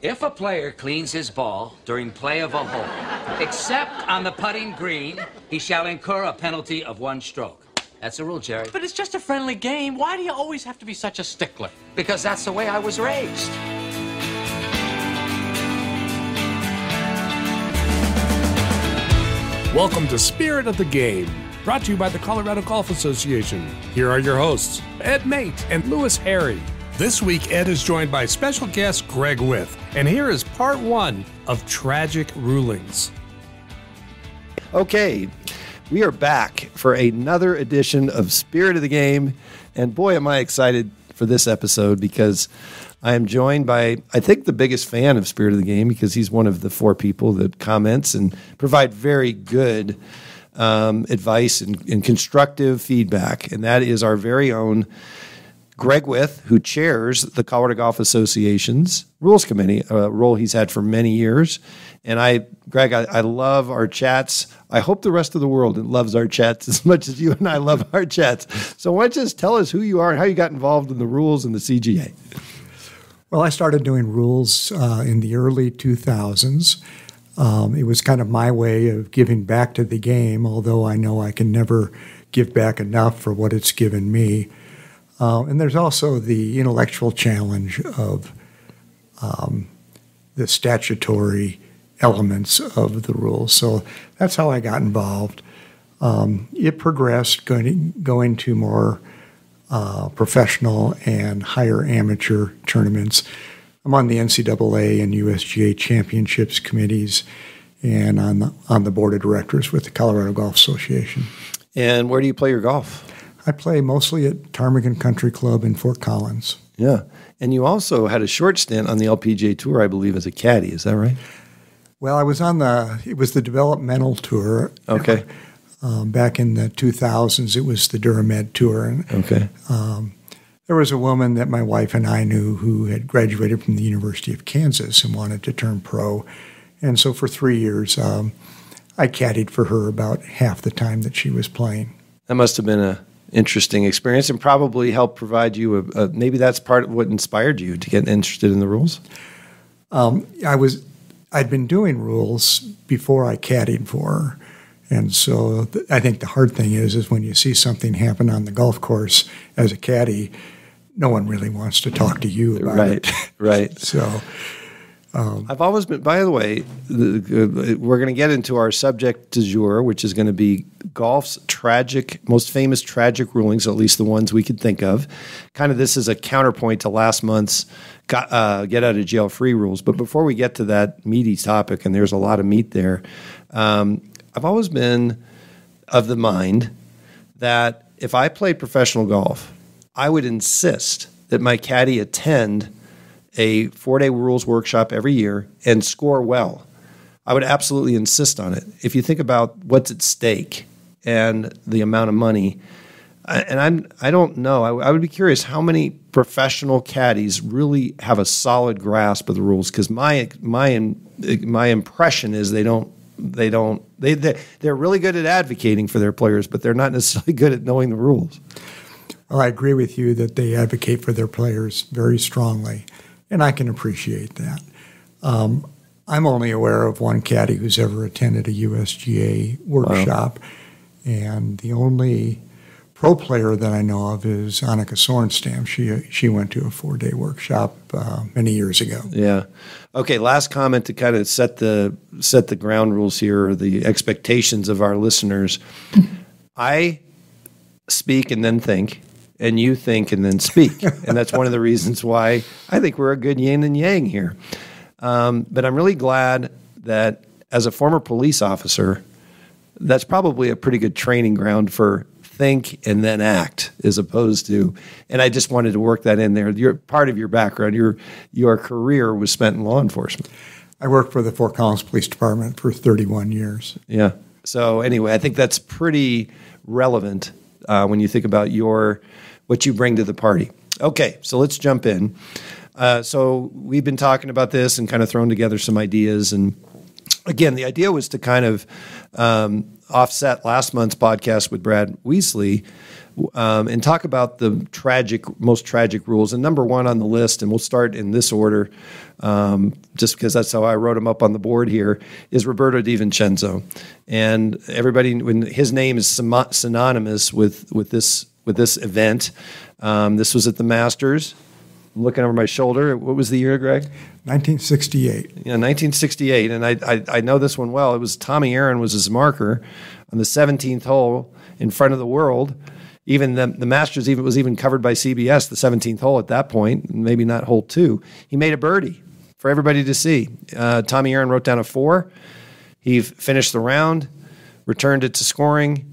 If a player cleans his ball during play of a hole, except on the putting green, he shall incur a penalty of 1 stroke. That's the rule, Jerry. But it's just a friendly game. Why do you always have to be such a stickler? Because that's the way I was raised. Welcome to Spirit of the Game, brought to you by the Colorado Golf Association. Here are your hosts, Ed Mate and Lewis Harry. This week, Ed is joined by special guest Greg With, and here is part 1 of Tragic Rulings. Okay, we are back for another edition of Spirit of the Game, and boy, am I excited for this episode because I am joined by, I think, the biggest fan of Spirit of the Game because he's one of the 4 people that comments and provide very good advice and constructive feedback, and that is our very own Greg With, who chairs the Colorado Golf Association's Rules Committee, a role he's had for many years. And Greg, I love our chats. I hope the rest of the world loves our chats as much as you and I love our chats. So why don't you just tell us who you are and how you got involved in the rules and the CGA? Well, I started doing rules in the early 2000s. It was kind of my way of giving back to the game, although I know I can never give back enough for what it's given me. And there's also the intellectual challenge of the statutory elements of the rules. So that's how I got involved. It progressed going to more professional and higher amateur tournaments. I'm on the NCAA and USGA championships committees and on the board of directors with the Colorado Golf Association. And where do you play your golf? I play mostly at Ptarmigan Country Club in Fort Collins. Yeah. And you also had a short stint on the LPGA Tour, I believe, as a caddy. Is that right? Well, I was it was the developmental tour. Okay. Back in the 2000s, it was the Duramed Tour. And, okay. There was a woman that my wife and I knew who had graduated from the University of Kansas and wanted to turn pro. And so for 3 years, I caddied for her about half the time that she was playing. That must have been an interesting experience and probably helped provide you maybe that's part of what inspired you to get interested in the rules? I'd been doing rules before I caddied for her. And so I think the hard thing is when you see something happen on the golf course as a caddy, no one really wants to talk to you about it. Right. So I've always been, by the way, we're going to get into our subject du jour, which is going to be golf's most famous tragic rulings, at least the ones we could think of. Kind of this is a counterpoint to last month's get out of jail free rules. But before we get to that meaty topic, and there's a lot of meat there, I've always been of the mind that if I played professional golf, I would insist that my caddy attend a 4-day rules workshop every year and score well. I would absolutely insist on it. If you think about what's at stake and the amount of money, I don't know. I would be curious how many professional caddies really have a solid grasp of the rules, because my impression is they're really good at advocating for their players, but they're not necessarily good at knowing the rules. Well, I agree with you that they advocate for their players very strongly, and I can appreciate that. I'm only aware of one caddy who's ever attended a USGA workshop, and the only pro player that I know of is Annika Sorenstam. She went to a 4-day workshop many years ago. Yeah. Okay, last comment to kind of set the ground rules here, or the expectations of our listeners. I speak and then think, and you think and then speak. And that's one of the reasons why I think we're a good yin and yang here. But I'm really glad that as a former police officer, that's probably a pretty good training ground for think and then act, as opposed to, and I just wanted to work that in there. You're part of your background. Your career was spent in law enforcement. I worked for the Fort Collins Police Department for 31 years. Yeah. So anyway, I think that's pretty relevant when you think about what you bring to the party. Okay, so let's jump in. So we've been talking about this and kind of thrown together some ideas. And again, the idea was to kind of offset last month's podcast with Brad Weasley and talk about the most tragic rules. And number one on the list, and we'll start in this order, just because that's how I wrote him up on the board here, is Roberto Di Vincenzo. And everybody, when his name is synonymous with this event. This was at the Masters. I'm looking over my shoulder. What was the year, Greg? 1968. Yeah, 1968. And I know this one well. It was Tommy Aaron was his marker on the 17th hole in front of the world. Even the Masters was even covered by CBS, the 17th hole at that point, maybe not hole 2. He made a birdie for everybody to see. Tommy Aaron wrote down a 4. He finished the round, returned it to scoring.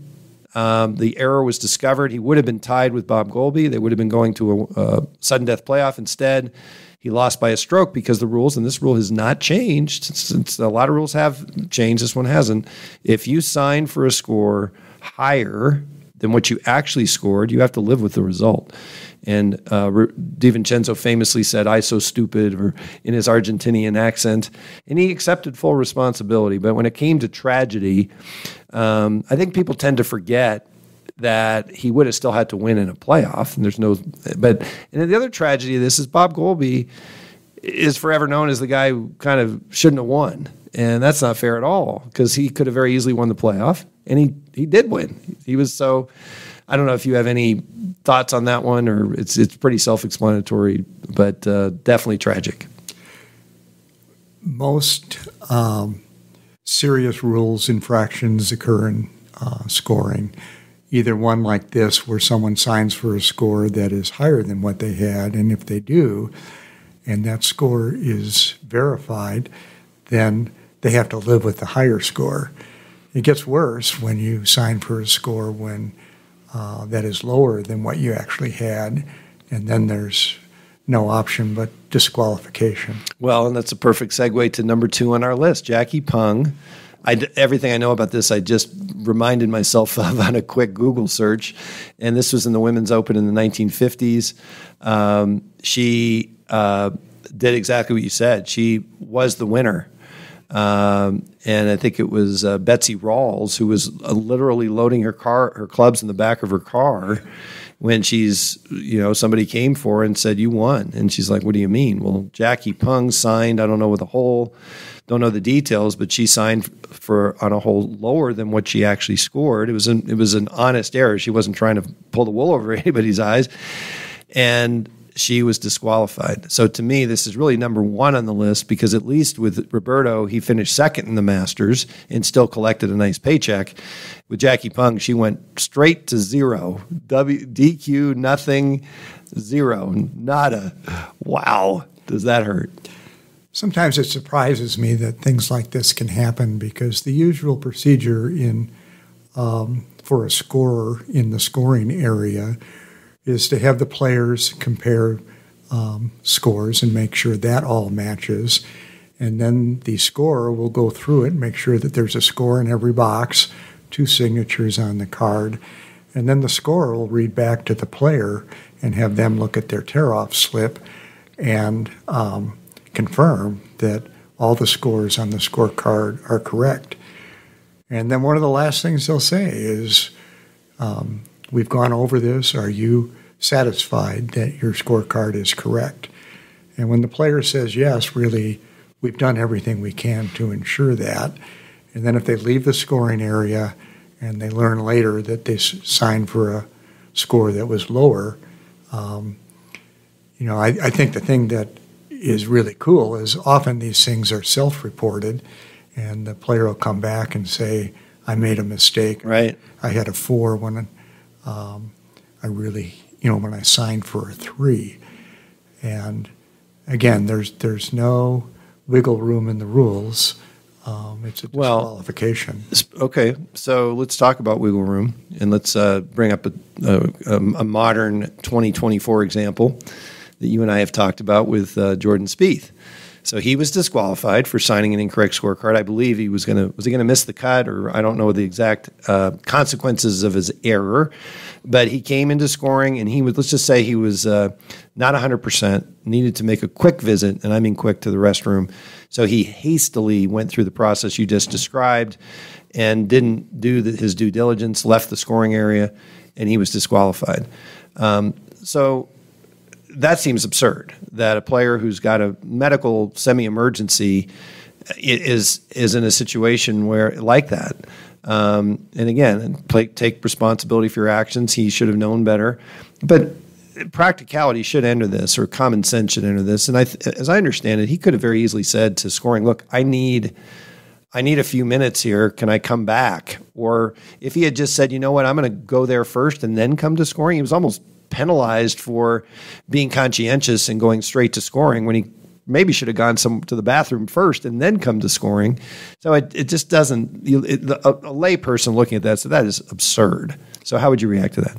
The error was discovered. He would have been tied with Bob Goalby. They would have been going to a sudden death playoff. Instead, he lost by a stroke because the rules, and this rule has not changed. Since a lot of rules have changed, this one hasn't. If you sign for a score higher than what you actually scored, you have to live with the result. And Di Vincenzo famously said, "I so stupid," or in his Argentinian accent, and he accepted full responsibility. But when it came to tragedy, I think people tend to forget that he would have still had to win in a playoff. And and the other tragedy of this is Bob Goalby is forever known as the guy who kind of shouldn't have won. And that's not fair at all, because he could have very easily won the playoff, and he did win. He was so... I don't know if you have any thoughts on that one, or it's pretty self-explanatory, but definitely tragic. Most serious rules infractions occur in scoring. Either one like this, where someone signs for a score that is higher than what they had, and if they do, and that score is verified, then they have to live with the higher score. It gets worse when you sign for a score that is lower than what you actually had, and then there's no option but disqualification. Well, and that's a perfect segue to number 2 on our list, Jackie Pung. Everything I know about this, I just reminded myself of on a quick Google search, and this was in the Women's Open in the 1950s. She did exactly what you said. She was the winner. And I think it was Betsy Rawls who was literally loading her clubs in the back of her car when somebody came for her and said, "You won." And she's like, "What do you mean?" Well, Jackie Pung signed, I don't know, with a hole, don't know the details, but she signed on a hole lower than what she actually scored. It was an honest error. She wasn't trying to pull the wool over anybody's eyes. And she was disqualified. So to me, this is really number 1 on the list, because at least with Roberto, he finished second in the Masters and still collected a nice paycheck. With Jackie Pung, she went straight to 0. DQ, nothing, 0, nada. Wow, does that hurt? Sometimes it surprises me that things like this can happen, because the usual procedure for a scorer in the scoring area is to have the players compare scores and make sure that all matches. And then the scorer will go through it and make sure that there's a score in every box, 2 signatures on the card. And then the scorer will read back to the player and have them look at their tear-off slip and confirm that all the scores on the scorecard are correct. And then one of the last things they'll say is, "We've gone over this. Are you satisfied that your scorecard is correct?" And when the player says yes, really, we've done everything we can to ensure that. And then if they leave the scoring area and they learn later that they signed for a score that was lower, I think the thing that is really cool is often these things are self-reported, and the player will come back and say, "I made a mistake. Right. I had a 4 when when I signed for a 3." And again, there's no wiggle room in the rules. It's a disqualification. Okay, so let's talk about wiggle room, and let's bring up a modern 2024 example that you and I have talked about with Jordan Spieth. So he was disqualified for signing an incorrect scorecard. I believe he was going to miss the cut, or I don't know the exact consequences of his error. But he came into scoring, and let's just say he was not 100%, needed to make a quick visit, and I mean quick, to the restroom. So he hastily went through the process you just described and didn't do his due diligence, left the scoring area, and he was disqualified. So that seems absurd, that a player who's got a medical semi-emergency is in a situation where like that. And again, take responsibility for your actions. He should have known better. But practicality should enter this, or common sense should enter this. And as I understand it, he could have very easily said to scoring, look, I need a few minutes here. Can I come back? Or if he had just said, you know what, I'm going to go there first and then come to scoring, he was almost penalized for being conscientious and going straight to scoring when he maybe should have gone to the bathroom first and then come to scoring. So it just doesn't, a lay person looking at that, so that is absurd. So how would you react to that?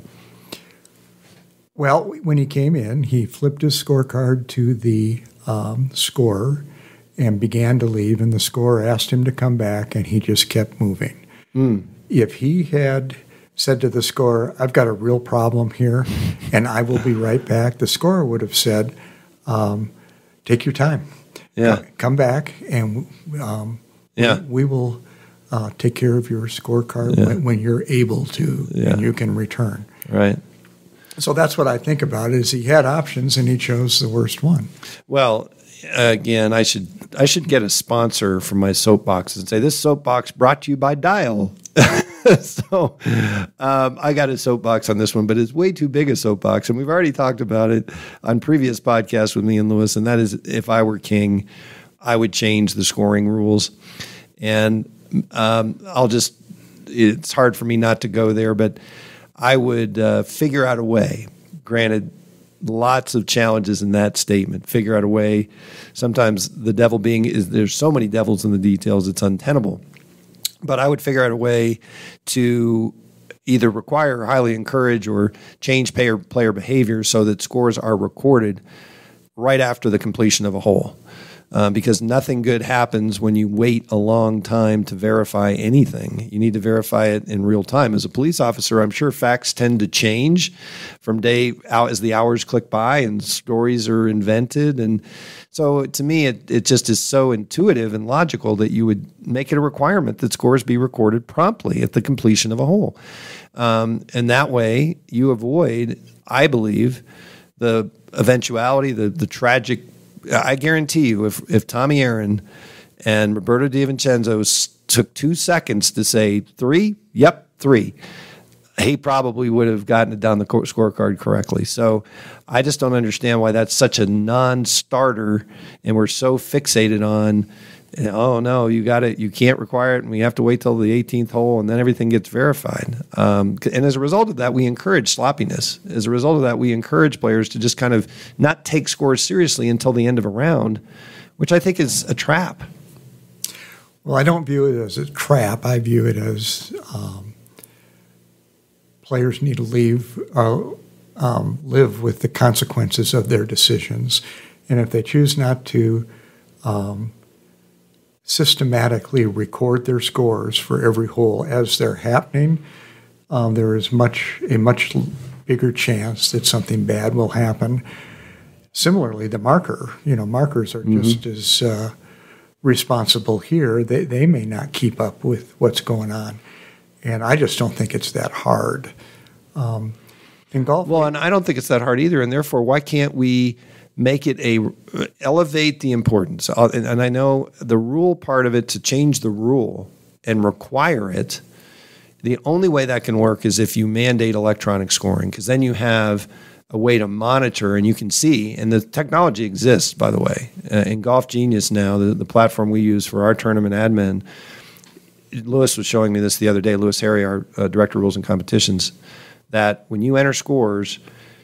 Well, when he came in, he flipped his scorecard to the scorer and began to leave, and the scorer asked him to come back, and he just kept moving. If he had said to the scorer, I've got a real problem here, and I will be right back, the scorer would have said, take your time. Yeah. Come back, and we will take care of your scorecard when you're able to, and you can return. Right. So that's what I think about it, is he had options, and he chose the worst one. Well, again, I should get a sponsor for my soapbox and say, this soapbox brought to you by Dial. So I got a soapbox on this one, but it's way too big a soapbox. And we've already talked about it on previous podcasts with me and Lewis, and that is, if I were king, I would change the scoring rules. And it's hard for me not to go there, but I would figure out a way, granted, lots of challenges in that statement. Figure out a way. Sometimes the devil there's so many devils in the details, it's untenable. But I would figure out a way to either require or highly encourage or change player behavior so that scores are recorded right after the completion of a hole. Because nothing good happens when you wait a long time to verify anything. You need to verify it in real time. As a police officer, I'm sure facts tend to change from day out as the hours click by and stories are invented. And so to me, it just is so intuitive and logical that you would make it a requirement that scores be recorded promptly at the completion of a hole. And that way you avoid, I believe, the eventuality, the tragic. I guarantee you, if Tommy Aaron and Roberto DiVincenzo took 2 seconds to say 3, yep, 3, he probably would have gotten it down the scorecard correctly. So I just don't understand why that's such a non-starter, and we're so fixated on, oh no, you can't require it, and we have to wait till the 18th hole, and then everything gets verified. And as a result of that, we encourage sloppiness. As a result of that, we encourage players to just kind of not take scores seriously until the end of a round, which I think is a trap. Well, I don't view it as a trap. I view it as players need to live with the consequences of their decisions, and if they choose not to systematically record their scores for every hole as they're happening, there is a much bigger chance that something bad will happen. Similarly, the markers are just as responsible here. They may not keep up with what's going on, and I just don't think it's that hard. In golf, well, and I don't think it's that hard either, and therefore, why can't we make it elevate the importance? And I know the rule part of it, to change the rule and require it, the only way that can work is if you mandate electronic scoring, because then you have a way to monitor and you can see, and the technology exists, by the way. In Golf Genius now, the platform we use for our tournament admin, Lewis was showing me this the other day, Lewis Harry, our Director of Rules and Competitions, that when you enter scores,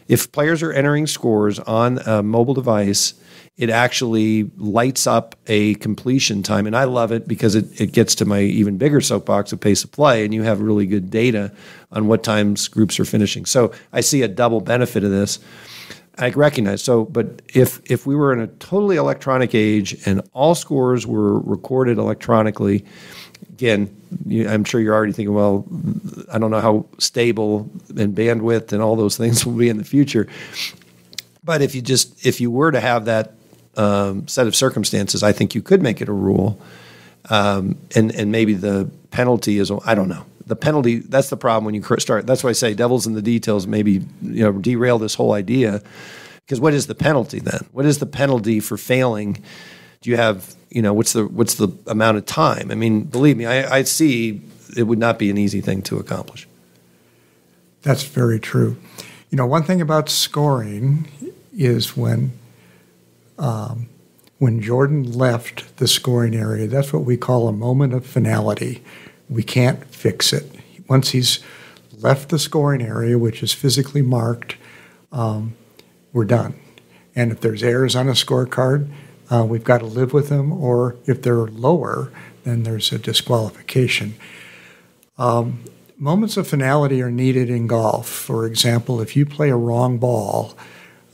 if players are entering scores on a mobile device, it actually lights up a completion time. And I love it because it gets to my even bigger soapbox of pace of play, and you have really good data on what times groups are finishing. So I see a double benefit of this. I recognize. So, but if we were in a totally electronic age and all scores were recorded electronically, again, I'm sure you're already thinking, well, I don't know how stable and bandwidth and all those things will be in the future. But if you were to have that set of circumstances, I think you could make it a rule. And maybe the penalty is, I don't know. The penalty, that's the problem when you start. That's why I say devil's in the details, maybe derail this whole idea. Because what is the penalty then? What is the penalty for failing? Do you have, what's the amount of time? I mean, believe me, I see it would not be an easy thing to accomplish. That's very true. One thing about scoring is when Jordan left the scoring area, that's what we call a moment of finality. We can't fix it. Once he's left the scoring area, which is physically marked, we're done. And if there's errors on a scorecard, we've got to live with them, or if they're lower, then there's a disqualification. Moments of finality are needed in golf. For example, if you play a wrong ball,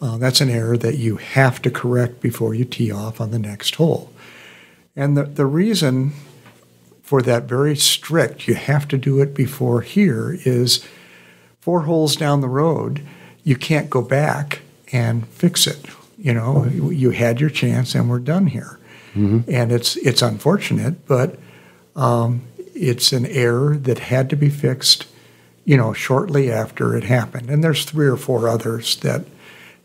that's an error that you have to correct before you tee off on the next hole. And the reason for that very strict, you have to do it before here, is 4 holes down the road, you can't go back and fix it. You had your chance and we're done here. Mm-hmm. And it's unfortunate, but it's an error that had to be fixed, shortly after it happened. And there's 3 or 4 others that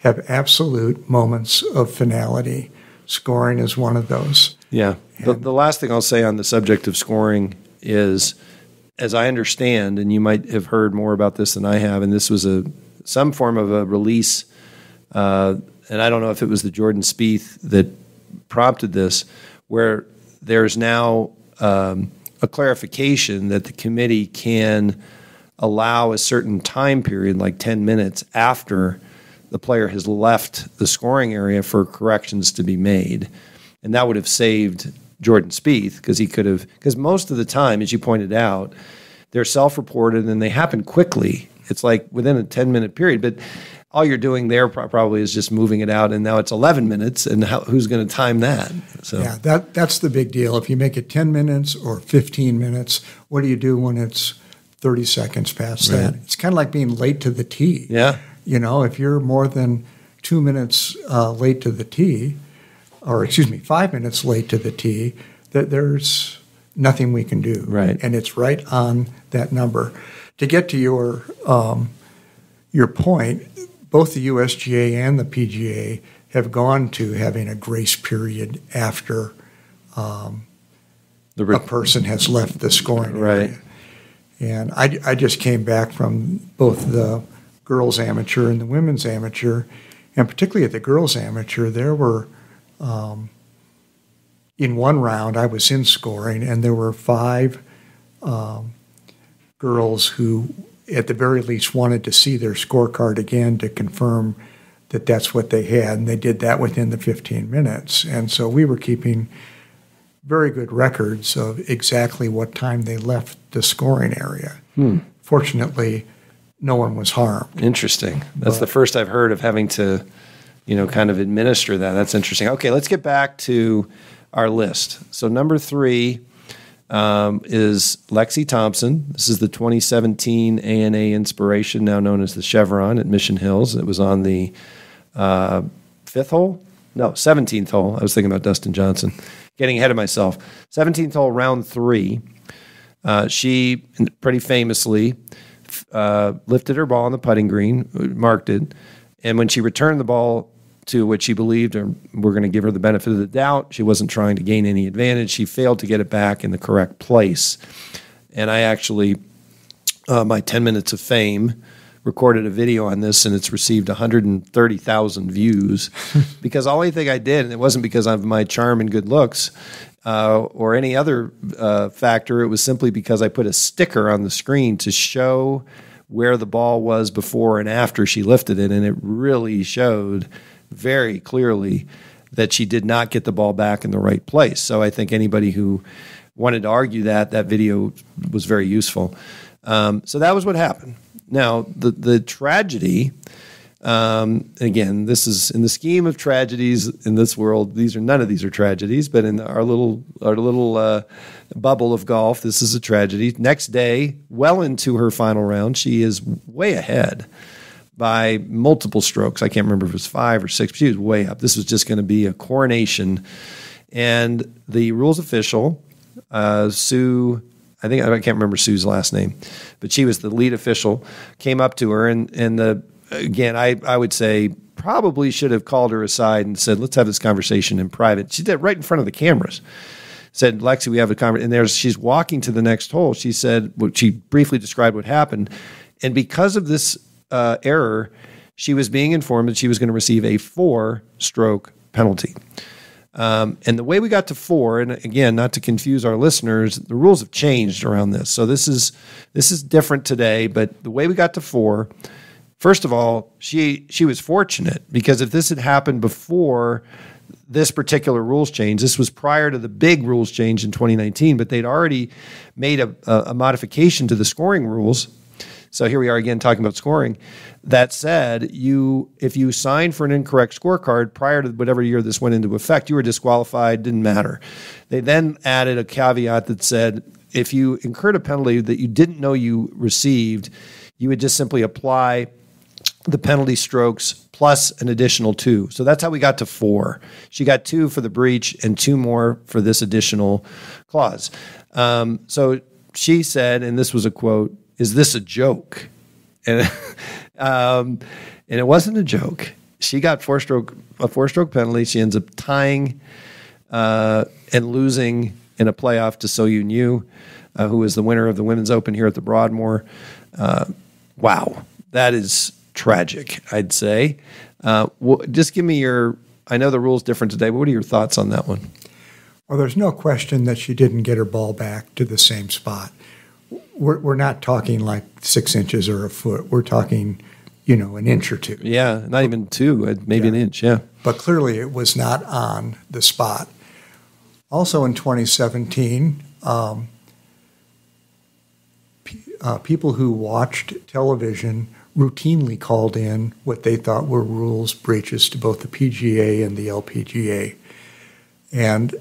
have absolute moments of finality. Scoring is one of those. Yeah. The last thing I'll say on the subject of scoring is, as I understand, and you might have heard more about this than I have, and this was some form of a release, and I don't know if it was the Jordan Spieth that prompted this, where there's now a clarification that the committee can allow a certain time period, like 10 minutes after the player has left the scoring area, for corrections to be made. And that would have saved Jordan Spieth, because most of the time, as you pointed out, they're self-reported and they happen quickly. It's like within a 10-minute period, but all you're doing there probably is just moving it out, and now it's 11 minutes, and who's going to time that? So yeah, that's the big deal. If you make it 10 minutes or 15 minutes, what do you do when it's 30 seconds past that? It's kind of like being late to the tee. Yeah. If you're more than 2 minutes late to the tee, 5 minutes late to the tee, there's nothing we can do. Right. And it's right on that number. To get to your point, both the USGA and the PGA have gone to having a grace period after a person has left the scoring area. Right. And I just came back from both the girls amateur and the women's amateur, and particularly at the girls amateur, there were, in one round I was in scoring, and there were 5 girls who at the very least wanted to see their scorecard again to confirm that that's what they had, and they did that within the 15 minutes. And so we were keeping very good records of exactly what time they left the scoring area. Fortunately, no one was harmed. Interesting. That's the first I've heard of having to, kind of administer that. That's interesting. Okay, let's get back to our list. So number 3 is Lexi Thompson. This is the 2017 ANA Inspiration, now known as the Chevron at Mission Hills. It was on the 17th hole. I was thinking about Dustin Johnson. Getting ahead of myself. 17th hole, round 3. She pretty famously lifted her ball on the putting green, marked it, and when she returned the ball to what she believed, or we're going to give her the benefit of the doubt, she wasn't trying to gain any advantage. She failed to get it back in the correct place. And I actually, my 10 minutes of fame, recorded a video on this, and it's received 130,000 views because the only thing I did, and it wasn't because of my charm and good looks or any other factor, it was simply because I put a sticker on the screen to show where the ball was before and after she lifted it, and it really showed very clearly that she did not get the ball back in the right place. So I think anybody who wanted to argue that video was very useful. So that was what happened. Now, the tragedy Again, this is in the scheme of tragedies in this world. None of these are tragedies, but in our little bubble of golf, this is a tragedy. Next day, well into her final round, she is way ahead by multiple strokes. I can't remember if it was 5 or 6, but she was way up. This was just going to be a coronation. And the rules official, Sue, I can't remember Sue's last name, but she was the lead official, came up to her again, I would say probably should have called her aside and said, let's have this conversation in private. She did right in front of the cameras. Said, Lexi, we have a conversation. And she's walking to the next hole. She said, she briefly described what happened. And because of this error, she was being informed that she was going to receive a 4-stroke penalty. And the way we got to 4, and again, not to confuse our listeners, the rules have changed around this. So this is different today, but the way we got to 4, first of all, she was fortunate, because if this had happened before this particular rules change, this was prior to the big rules change in 2019, but they'd already made a modification to the scoring rules. So here we are again talking about scoring. That said, if you signed for an incorrect scorecard prior to whatever year this went into effect, you were disqualified, didn't matter. They then added a caveat that said if you incurred a penalty that you didn't know you received, you would just simply apply the penalty strokes plus an additional 2. So that's how we got to 4. She got 2 for the breach and 2 more for this additional clause. So she said, and this was a quote, "Is this a joke?" And it wasn't a joke. She got a 4-stroke penalty. She ends up tying and losing in a playoff to So Yoon Yu, who is the winner of the Women's Open here at the Broadmoor. Wow, that is tragic, I'd say. Just give me I know the rule's different today, but what are your thoughts on that one? Well, there's no question that she didn't get her ball back to the same spot. We're not talking like 6 inches or a foot. We're talking, an inch or 2. Yeah, not even 2, maybe an inch, yeah. But clearly it was not on the spot. Also in 2017, people who watched television routinely called in what they thought were rules breaches to both the PGA and the LPGA. And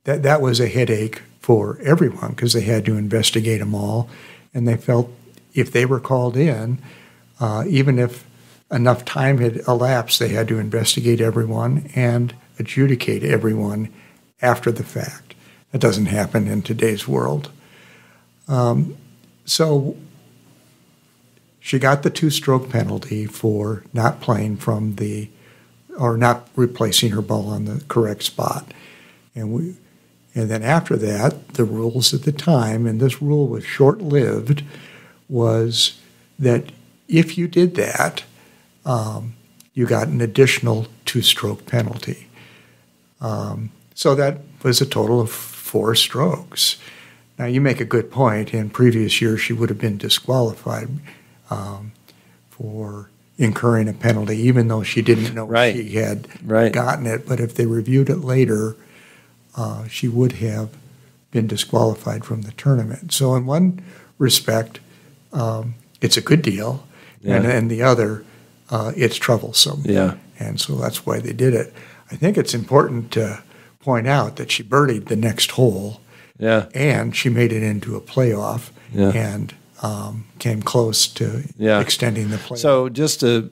that was a headache for everyone because they had to investigate them all. And they felt if they were called in, even if enough time had elapsed, they had to investigate everyone and adjudicate everyone after the fact. That doesn't happen in today's world. So she got the 2-stroke penalty for not playing or not replacing her ball on the correct spot. And then after that, the rules at the time, and this rule was short-lived, was that if you did that, you got an additional 2-stroke penalty. So that was a total of 4 strokes. Now, you make a good point. In previous years, she would have been disqualified for incurring a penalty, even though she didn't know she had gotten it. But if they reviewed it later, she would have been disqualified from the tournament. So in one respect, it's a good deal, and in the other, it's troublesome. Yeah. And so that's why they did it. I think it's important to point out that she birdied the next hole, and she made it into a playoff, and came close to extending the playoff. So just to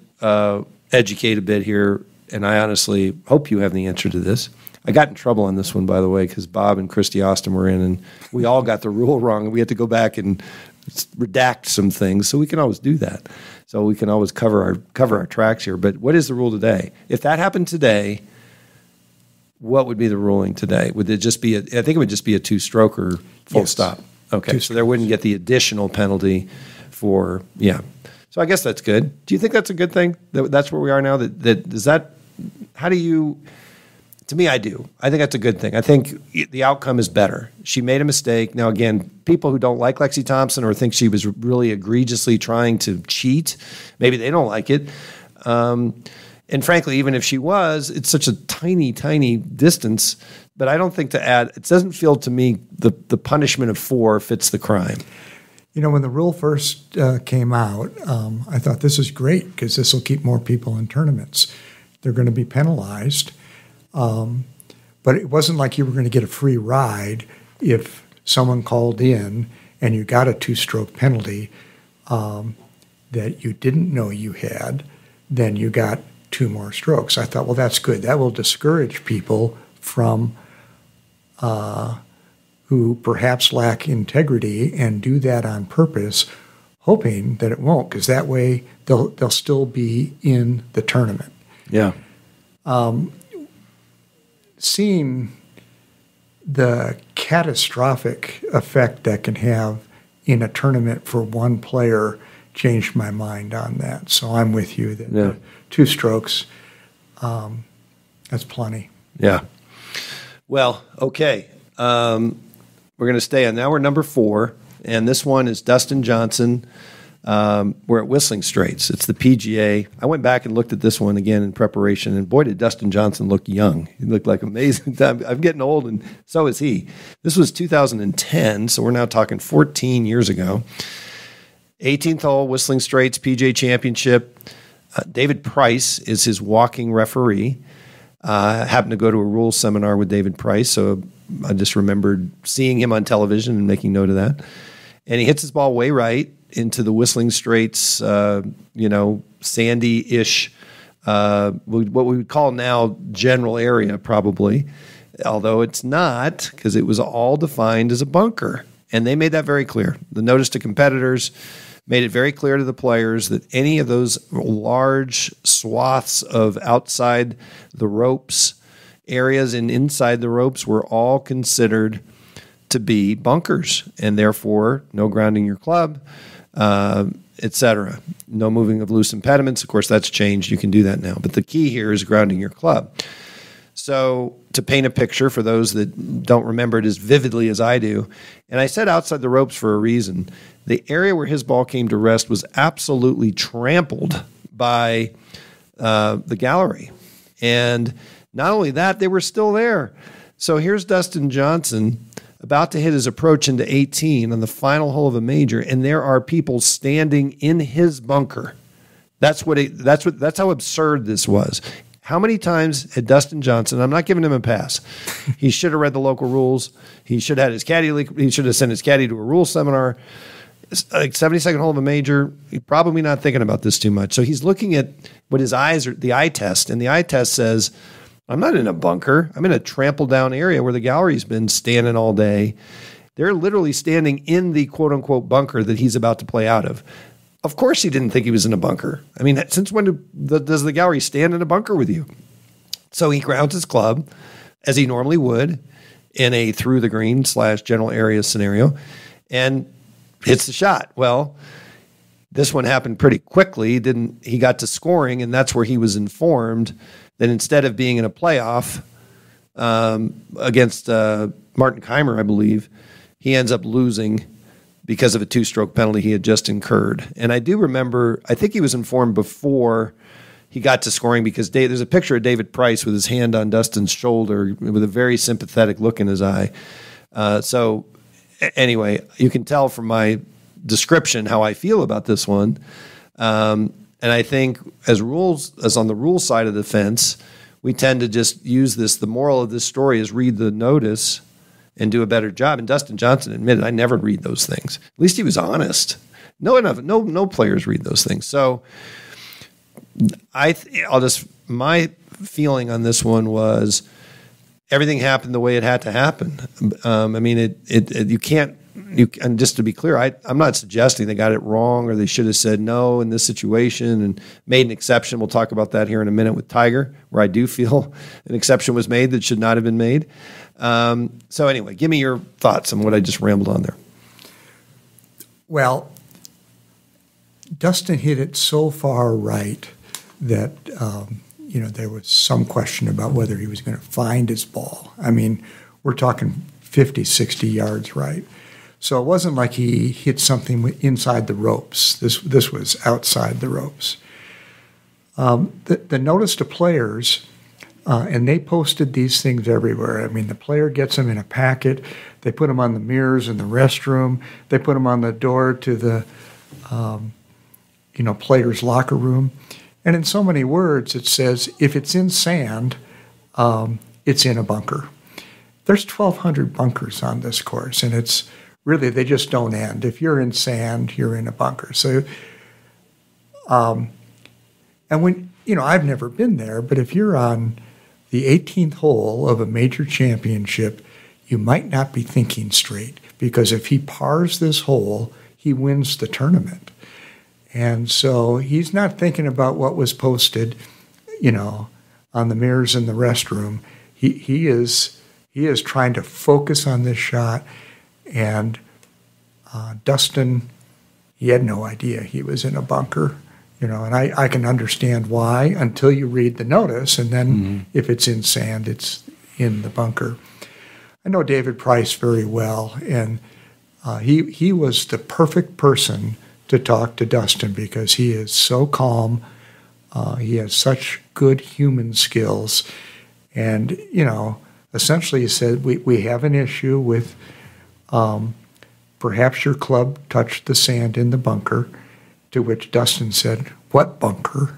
educate a bit here, and I honestly hope you have the answer to this. I got in trouble on this one, by the way, because Bob and Christy Austin were in, and we all got the rule wrong, and we had to go back and redact some things. So we can always do that. So we can always cover our tracks here. But what is the rule today? If that happened today, what would be the ruling today? Would it just be I think it would just be a 2-stroker full stop. Okay, so there wouldn't get the additional penalty for So I guess that's good. Do you think that's a good thing? That's where we are now. How do you? To me, I do. I think that's a good thing. I think the outcome is better. She made a mistake. Now, again, people who don't like Lexi Thompson or think she was really egregiously trying to cheat, maybe they don't like it. And frankly, even if she was, it's such a tiny, tiny distance. But I don't think it doesn't feel to me the punishment of 4 fits the crime. When the rule first came out, I thought this is great because this will keep more people in tournaments. They're going to be penalized. But it wasn't like you were going to get a free ride if someone called in and you got a 2-stroke penalty that you didn't know you had, then you got 2 more strokes. I thought, well, that's good. That will discourage people from who perhaps lack integrity and do that on purpose, hoping that it won't, because that way they'll still be in the tournament. Yeah. Seeing the catastrophic effect that can have in a tournament for one player changed my mind on that. So I'm with you that 2 strokes, that's plenty. Yeah. Well, okay. We're going to stay on. Now we're number 4, and this one is Dustin Johnson. We're at Whistling Straits. It's the PGA. I went back and looked at this one again in preparation, and boy, did Dustin Johnson look young. He looked like amazing. I'm getting old, and so is he. This was 2010, so we're now talking 14 years ago. 18th hole, Whistling Straits PGA Championship. David Price is his walking referee. I happened to go to a rules seminar with David Price, so I just remembered seeing him on television and making note of that. And he hits his ball way right into the Whistling Straits, sandy-ish, what we would call now general area probably, although it's not, because it was all defined as a bunker. And they made that very clear. The notice to competitors made it very clear to the players that any of those large swaths of outside the ropes areas and inside the ropes were all considered to be bunkers, and therefore no grounding your club, etc. No moving of loose impediments. Of course, that's changed. You can do that now. But the key here is grounding your club. So to paint a picture for those that don't remember it as vividly as I do, and I said outside the ropes for a reason, the area where his ball came to rest was absolutely trampled by the gallery. And not only that, they were still there. So here's Dustin Johnson about to hit his approach into 18 on the final hole of a major, and there are people standing in his bunker. That's how absurd this was. How many times had Dustin Johnson, I'm not giving him a pass, he should have read the local rules, he should have had his caddy, he should have sent his caddy to a rules seminar, like 72nd hole of a major, he's probably not thinking about this too much. So he's looking at what his eyes are, the eye test, and the eye test says, I'm not in a bunker. I'm in a trampled down area where the gallery's been standing all day. They're literally standing in the quote unquote bunker that he's about to play out of. Of course he didn't think he was in a bunker. I mean, since when does the gallery stand in a bunker with you? So he grounds his club as he normally would in a through the green / general area scenario and hits the shot. Well, this one happened pretty quickly. He got to scoring, and that's where he was informed that instead of being in a playoff against Martin Keimer, I believe, he ends up losing because of a 2-stroke penalty he had just incurred. And I do remember, I think he was informed before he got to scoring because there's a picture of David Price with his hand on Dustin's shoulder with a very sympathetic look in his eye. So anyway, you can tell from my description how I feel about this one. And I think as on the rules side of the fence, we tend to just use this. The moral of this story is read the notice and do a better job. And Dustin Johnson admitted, I never read those things. At least he was honest. No players read those things. So my feeling on this one was everything happened the way it had to happen. I mean, and just to be clear, I'm not suggesting they got it wrong or they should have said no in this situation and made an exception. We'll talk about that here in a minute with Tiger, where I do feel an exception was made that should not have been made. So anyway, give me your thoughts on what I just rambled on there. Well, Dustin hit it so far right that there was some question about whether he was going to find his ball. I mean, we're talking 50, 60 yards right. So it wasn't like he hit something inside the ropes. This was outside the ropes. The notice to players And they posted these things everywhere. I mean, the player gets them in a packet. They put them on the mirrors in the restroom. They put them on the door to the, player's locker room. And in so many words, it says, if it's in sand, it's in a bunker. There's 1,200 bunkers on this course, and it's really, they just don't end. If you're in sand, you're in a bunker. So, and when, I've never been there, but if you're on the 18th hole of a major championship, you might not be thinking straight, because if he pars this hole, he wins the tournament. And so he's not thinking about what was posted, on the mirrors in the restroom. He is trying to focus on this shot. And Dustin, he had no idea he was in a bunker, and I can understand why until you read the notice, and then if it's in sand, it's in the bunker. I know David Price very well, and he was the perfect person to talk to Dustin, because he is so calm. He has such good human skills. And, essentially he said, we have an issue with perhaps your club touched the sand in the bunker, to which Dustin said, what bunker?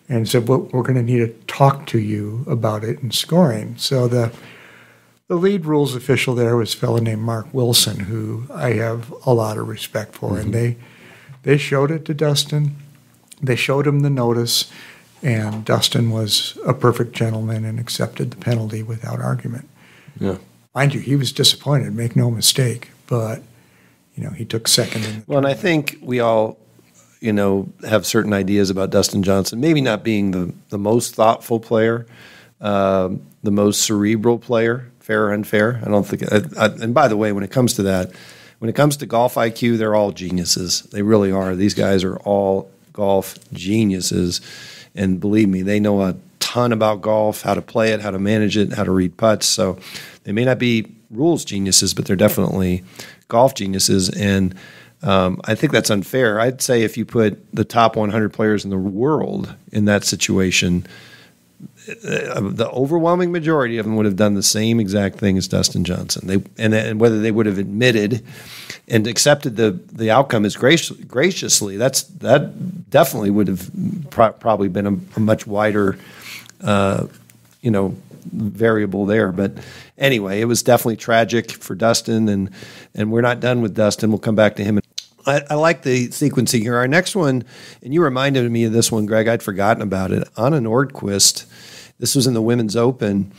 And said, well, we're going to need to talk to you about it in scoring. So the lead rules official there was a fellow named Mark Wilson, who I have a lot of respect for. And they showed it to Dustin. They showed him the notice, and Dustin was a perfect gentleman and accepted the penalty without argument. Yeah. Mind you, he was disappointed, make no mistake, but he took second in the Well, and I think we all, have certain ideas about Dustin Johnson, maybe not being the most thoughtful player, the most cerebral player, fair or unfair. I don't think and by the way, when it comes to that, when it comes to golf IQ, they're all geniuses. They really are. These guys are all golf geniuses. And believe me, they know a ton about golf, how to play it, how to manage it, how to read putts. So they may not be rules geniuses, but they're definitely golf geniuses. And I think that's unfair. I'd say if you put the top 100 players in the world in that situation, the overwhelming majority of them would have done the same exact thing as Dustin Johnson. And whether they would have admitted and accepted the outcome as graciously, that definitely would have probably been a much wider, variable there. But anyway, it was definitely tragic for Dustin, and we're not done with Dustin. We'll come back to him. I like the sequencing here. Our next one, and you reminded me of this one, Greg. I'd forgotten about it. Anna Nordqvist. This was in the Women's Open.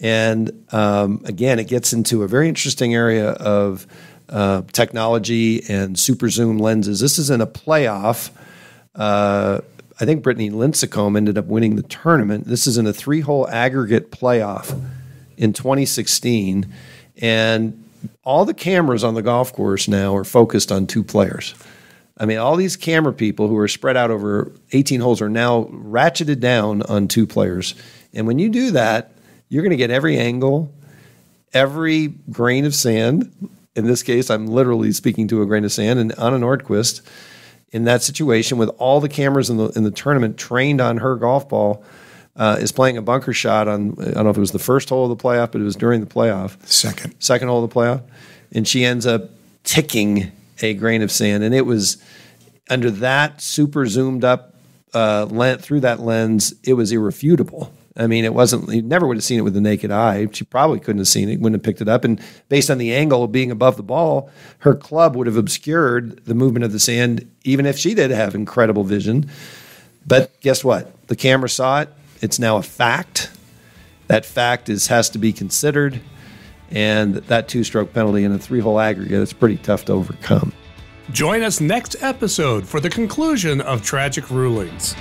And again, it gets into a very interesting area of technology and super zoom lenses. This is in a playoff. I think Brittany Lincecum ended up winning the tournament. This is in a 3-hole aggregate playoff in 2016. And all the cameras on the golf course now are focused on 2 players. I mean, all these camera people who are spread out over 18 holes are now ratcheted down on 2 players. And when you do that, you're going to get every angle, every grain of sand. In this case, I'm literally speaking to a grain of sand. And Anna Nordqvist, in that situation, with all the cameras in the tournament trained on her golf ball, is playing a bunker shot on, I don't know if it was the first hole of the playoff, but it was during the playoff. Second hole of the playoff. And she ends up ticking a grain of sand. And it was under that super zoomed up through that lens, it was irrefutable. I mean, it wasn't, you never would have seen it with the naked eye. She probably couldn't have seen it, wouldn't have picked it up. And based on the angle of being above the ball, her club would have obscured the movement of the sand, even if she did have incredible vision. But guess what? The camera saw it. It's now a fact. That fact has to be considered. And that 2-stroke penalty in a 3-hole aggregate, it's pretty tough to overcome. Join us next episode for the conclusion of Tragic Rulings.